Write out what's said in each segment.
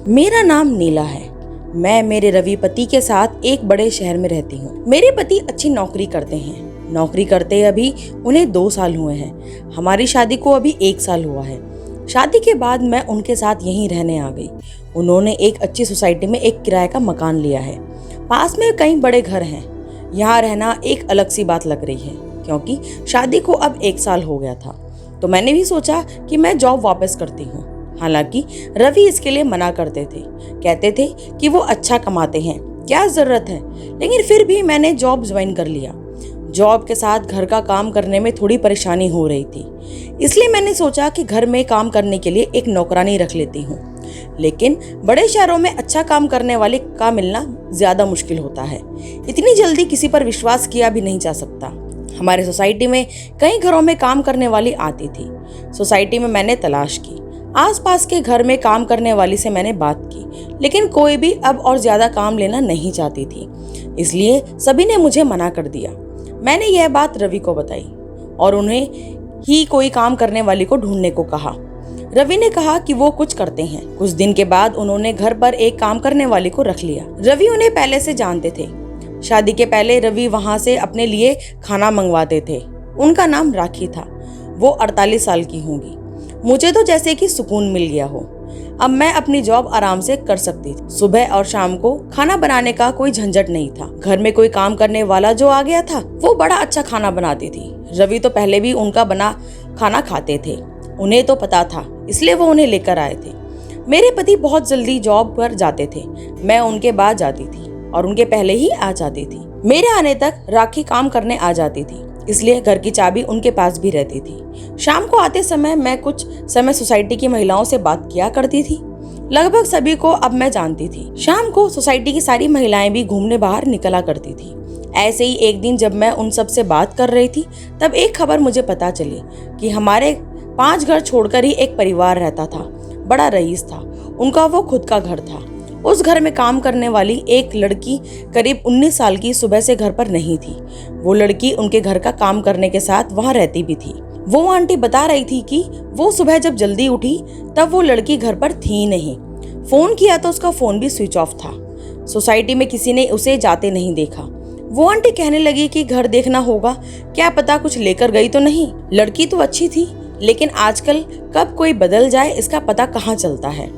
मेरा नाम नीला है। मैं मेरे रवि पति के साथ एक बड़े शहर में रहती हूँ। मेरे पति अच्छी नौकरी करते हैं। नौकरी करते अभी उन्हें 2 साल हुए हैं। हमारी शादी को अभी 1 साल हुआ है। शादी के बाद मैं उनके साथ यहीं रहने आ गई। उन्होंने एक अच्छी सोसाइटी में एक किराए का मकान लिया है। पास में कई बड़े घर हैं। यहाँ रहना एक अलग सी बात लग रही है, क्योंकि शादी को अब 1 साल हो गया था। तो मैंने भी सोचा कि मैं जॉब वापस करती हूँ। हालांकि रवि इसके लिए मना करते थे, कहते थे कि वो अच्छा कमाते हैं, क्या जरूरत है। लेकिन फिर भी मैंने जॉब ज्वाइन कर लिया। जॉब के साथ घर का काम करने में थोड़ी परेशानी हो रही थी, इसलिए मैंने सोचा कि घर में काम करने के लिए एक नौकरानी रख लेती हूँ। लेकिन बड़े शहरों में अच्छा काम करने वाले का मिलना ज्यादा मुश्किल होता है। इतनी जल्दी किसी पर विश्वास किया भी नहीं जा सकता। हमारे सोसाइटी में कई घरों में काम करने वाली आती थी। सोसाइटी में मैंने तलाश की। आसपास के घर में काम करने वाली से मैंने बात की, लेकिन कोई भी अब और ज्यादा काम लेना नहीं चाहती थी। इसलिए सभी ने मुझे मना कर दिया। मैंने यह बात रवि को बताई और उन्हें ही कोई काम करने वाली को ढूंढने को कहा। रवि ने कहा कि वो कुछ करते हैं। कुछ दिन के बाद उन्होंने घर पर एक काम करने वाली को रख लिया। रवि उन्हें पहले से जानते थे। शादी के पहले रवि वहां से अपने लिए खाना मंगवाते थे। उनका नाम राखी था। वो 48 साल की होंगी। मुझे तो जैसे कि सुकून मिल गया हो। अब मैं अपनी जॉब आराम से कर सकती थी। सुबह और शाम को खाना बनाने का कोई झंझट नहीं था। घर में कोई काम करने वाला जो आ गया था, वो बड़ा अच्छा खाना बनाती थी। रवि तो पहले भी उनका बना खाना खाते थे। उन्हें तो पता था, इसलिए वो उन्हें लेकर आए थे। मेरे पति बहुत जल्दी जॉब पर जाते थे। मैं उनके बाद जाती थी और उनके पहले ही आ जाती थी। मेरे आने तक राखी काम करने आ जाती थी, इसलिए घर की चाबी उनके पास भी रहती थी। शाम को आते समय मैं कुछ समय सोसाइटी की महिलाओं से बात किया करती थी। लगभग सभी को अब मैं जानती थी। शाम को सोसाइटी की सारी महिलाएं भी घूमने बाहर निकला करती थी। ऐसे ही एक दिन जब मैं उन सब से बात कर रही थी, तब एक खबर मुझे पता चली कि हमारे 5 घर छोड़कर ही एक परिवार रहता था। बड़ा रईस था। उनका वो खुद का घर था। उस घर में काम करने वाली एक लड़की करीब 19 साल की सुबह से घर पर नहीं थी। वो लड़की उनके घर का काम करने के साथ वहां रहती भी थी। वो आंटी बता रही थी कि वो सुबह जब जल्दी उठी तब वो लड़की घर पर थी नहीं। फोन किया तो उसका फोन भी स्विच ऑफ था। सोसाइटी में किसी ने उसे जाते नहीं देखा। वो आंटी कहने लगी कि घर देखना होगा, क्या पता कुछ लेकर गई तो नहीं। लड़की तो अच्छी थी, लेकिन आजकल कब कोई बदल जाए इसका पता कहाँ चलता है।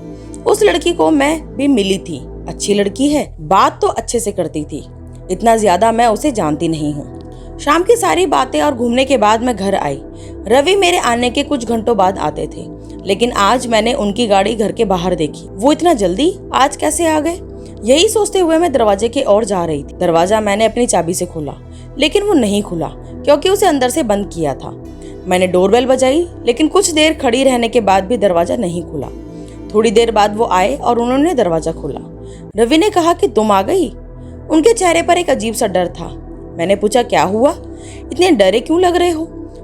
उस लड़की को मैं भी मिली थी। अच्छी लड़की है, बात तो अच्छे से करती थी। इतना ज्यादा मैं उसे जानती नहीं हूँ। शाम की सारी बातें और घूमने के बाद मैं घर आई। रवि मेरे आने के कुछ घंटों बाद आते थे, लेकिन आज मैंने उनकी गाड़ी घर के बाहर देखी। वो इतना जल्दी आज कैसे आ गए? यही सोचते हुए मैं दरवाजे की ओर जा रही थी। दरवाजा मैंने अपनी चाबी से खोला, लेकिन वो नहीं खुला, क्योंकि उसे अंदर से बंद किया था। मैंने डोरबेल बजाई, लेकिन कुछ देर खड़ी रहने के बाद भी दरवाजा नहीं खुला। थोड़ी देर बाद वो आए और उन्होंने दरवाजा खोला। रवि ने कहा कि तुम आ गई। उनके चेहरे पर एक अजीब सा डर था। मैंने पूछा, क्या हुआ? इतने डरे क्यों लग रहे हो?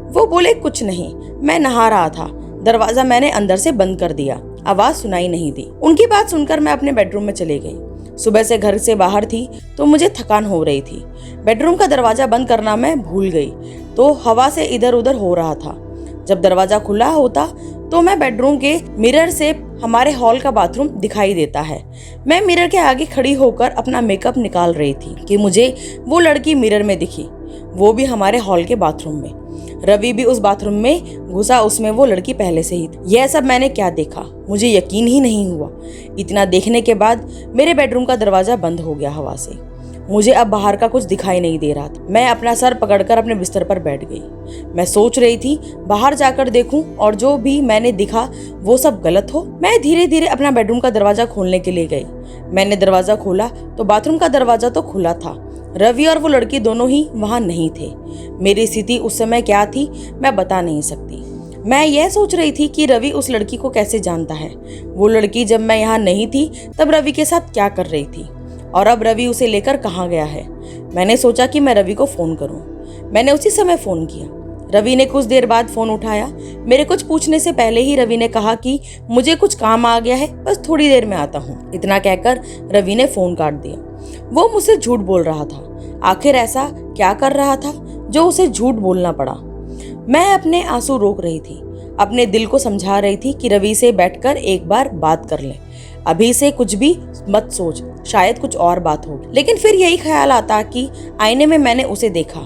वो बोले, कुछ नहीं, मैं नहा रहा था। दरवाजा मैंने अंदर से बंद कर दिया। आवाज सुनाई नहीं दी। उनकी बात सुनकर मैं अपने बेडरूम में चली गई। सुबह से घर से बाहर थी तो मुझे थकान हो रही थी। बेडरूम का दरवाजा बंद करना मैं भूल गई, तो हवा से इधर उधर हो रहा था। जब दरवाजा खुला होता तो मैं बेडरूम के मिरर से हमारे हॉल का बाथरूम दिखाई देता है। मैं मिरर के आगे खड़ी होकर अपना मेकअप निकाल रही थी कि मुझे वो लड़की मिरर में दिखी, वो भी हमारे हॉल के बाथरूम में। रवि भी उस बाथरूम में घुसा, उसमें वो लड़की पहले से ही थी। यह सब मैंने क्या देखा, मुझे यकीन ही नहीं हुआ। इतना देखने के बाद मेरे बेडरूम का दरवाजा बंद हो गया हवा से। मुझे अब बाहर का कुछ दिखाई नहीं दे रहा था। मैं अपना सर पकड़कर अपने बिस्तर पर बैठ गई। मैं सोच रही थी बाहर जाकर देखूं और जो भी मैंने दिखा वो सब गलत हो। मैं धीरे धीरे अपना बेडरूम का दरवाजा खोलने के लिए गई। मैंने दरवाजा खोला तो बाथरूम का दरवाजा तो खुला था। रवि और वो लड़की दोनों ही वहां नहीं थे। मेरी स्थिति उस समय क्या थी मैं बता नहीं सकती। मैं यह सोच रही थी कि रवि उस लड़की को कैसे जानता है। वो लड़की जब मैं यहाँ नहीं थी तब रवि के साथ क्या कर रही थी, और अब रवि उसे लेकर कहाँ गया है। मैंने सोचा कि मैं रवि को फोन करूं। मैंने उसी समय फोन किया। रवि ने कुछ देर बाद फोन उठाया। मेरे कुछ पूछने से पहले ही रवि ने कहा कि मुझे कुछ काम आ गया है, बस थोड़ी देर में आता हूँ। इतना कहकर रवि ने फोन काट दिया। वो मुझसे झूठ बोल रहा था। आखिर ऐसा क्या कर रहा था जो उसे झूठ बोलना पड़ा? मैं अपने आंसू रोक रही थी। अपने दिल को समझा रही थी कि रवि से बैठकर एक बार बात कर लें। अभी से कुछ भी मत सोच, शायद कुछ और बात हो। लेकिन फिर यही ख्याल आता कि आईने में मैंने उसे देखा।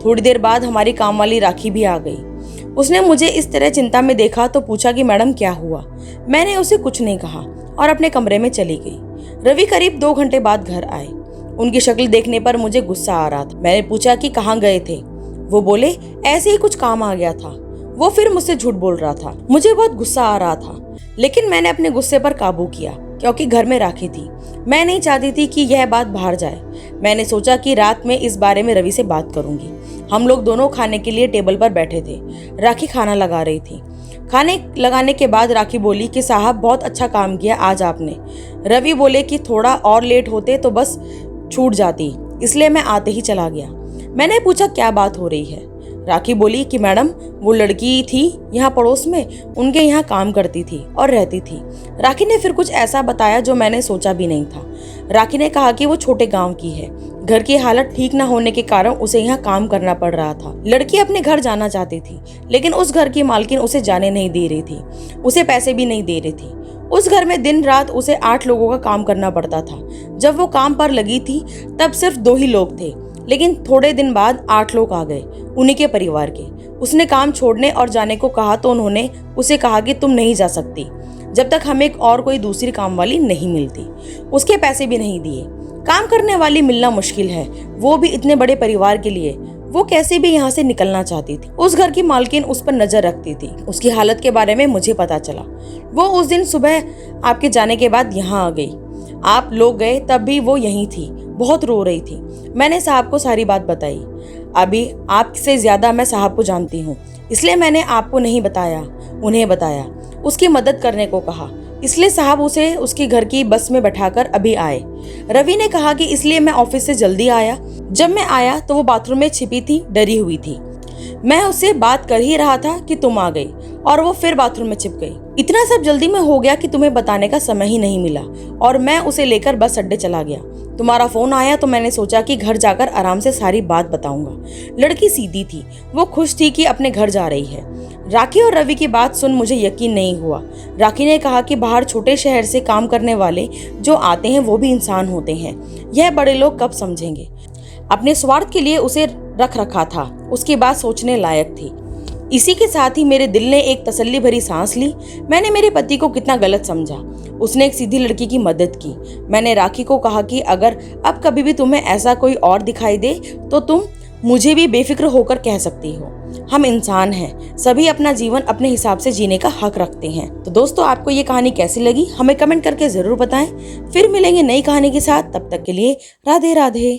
थोड़ी देर बाद हमारी काम वाली राखी भी आ गई। उसने मुझे इस तरह चिंता में देखा तो पूछा कि मैडम क्या हुआ। मैंने उसे कुछ नहीं कहा और अपने कमरे में चली गई। रवि करीब 2 घंटे बाद घर आए। उनकी शक्ल देखने पर मुझे गुस्सा आ रहा था। मैंने पूछा कि कहाँ गए थे। वो बोले ऐसे ही कुछ काम आ गया था। वो फिर मुझसे झूठ बोल रहा था। मुझे बहुत गुस्सा आ रहा था, लेकिन मैंने अपने गुस्से पर काबू किया क्योंकि घर में राखी थी। मैं नहीं चाहती थी कि यह बात बाहर जाए। मैंने सोचा कि रात में इस बारे में रवि से बात करूंगी। हम लोग दोनों खाने के लिए टेबल पर बैठे थे। राखी खाना लगा रही थी। खाने लगाने के बाद राखी बोली कि साहब बहुत अच्छा काम किया आज आपने। रवि बोले कि थोड़ा और लेट होते तो बस छूट जाती, इसलिए मैं आते ही चला गया। मैंने पूछा क्या बात हो रही है। राखी बोली कि मैडम वो लड़की थी यहाँ पड़ोस में, उनके यहाँ काम करती थी और रहती थी। राखी ने फिर कुछ ऐसा बताया जो मैंने सोचा भी नहीं था। राखी ने कहा कि वो छोटे गांव की है। घर की हालत ठीक न होने के कारण उसे यहाँ काम करना पड़ रहा था। लड़की अपने घर जाना चाहती थी, लेकिन उस घर की मालकिन उसे जाने नहीं दे रही थी। उसे पैसे भी नहीं दे रही थी। उस घर में दिन रात उसे 8 लोगों का काम करना पड़ता था। जब वो काम पर लगी थी तब सिर्फ 2 ही लोग थे, लेकिन थोड़े दिन बाद 8 लोग आ गए, उन्हीं के परिवार के। उसने काम छोड़ने और जाने को कहा तो उन्होंने उसे कहा कि तुम नहीं जा सकती जब तक हमें और कोई दूसरी काम वाली नहीं मिलती। उसके पैसे भी नहीं दिए। काम करने वाली मिलना मुश्किल है, वो भी इतने बड़े परिवार के लिए। वो कैसे भी यहाँ से निकलना चाहती थी। उस घर की मालकिन उस पर नजर रखती थी। उसकी हालत के बारे में मुझे पता चला। वो उस दिन सुबह आपके जाने के बाद यहाँ आ गई। आप लोग गए तब भी वो यहीं थी, बहुत रो रही थी। मैंने साहब को सारी बात बताई। अभी आपसे ज्यादा मैं साहब को जानती हूँ, इसलिए मैंने आपको नहीं बताया, उन्हें बताया। उसकी मदद करने को कहा, इसलिए साहब उसे उसके घर की बस में बैठाकर अभी आए। रवि ने कहा कि इसलिए मैं ऑफिस से जल्दी आया। जब मैं आया तो वो बाथरूम में छिपी थी, डरी हुई थी। मैं उससे बात कर ही रहा था कि तुम आ गई और वो फिर बाथरूम में छिप गई। इतना सब जल्दी में हो गया कि तुम्हें बताने का समय ही नहीं मिला और मैं उसे लेकर बस अड्डे चला गया। तुम्हारा फोन आया तो मैंने सोचा कि घर जाकर आराम से सारी बात बताऊंगा। लड़की सीधी थी, वो खुश थी कि अपने घर जा रही है। राखी और रवि की बात सुन मुझे यकीन नहीं हुआ। राखी ने कहा कि बाहर छोटे शहर से काम करने वाले जो आते हैं वो भी इंसान होते हैं। यह बड़े लोग कब समझेंगे। अपने स्वार्थ के लिए उसे रख रखा था। उसकी बात सोचने लायक थी। इसी के साथ ही मेरे दिल ने एक तसल्ली भरी सांस ली। मैंने मेरे पति को कितना गलत समझा। उसने एक सीधी लड़की की मदद की। मैंने राखी को कहा कि अगर अब कभी भी तुम्हें ऐसा कोई और दिखाई दे तो तुम मुझे भी बेफिक्र होकर कह सकती हो। हम इंसान हैं, सभी अपना जीवन अपने हिसाब से जीने का हक रखते हैं। तो दोस्तों, आपको ये कहानी कैसी लगी हमें कमेंट करके जरूर बताएं। फिर मिलेंगे नई कहानी के साथ, तब तक के लिए राधे राधे।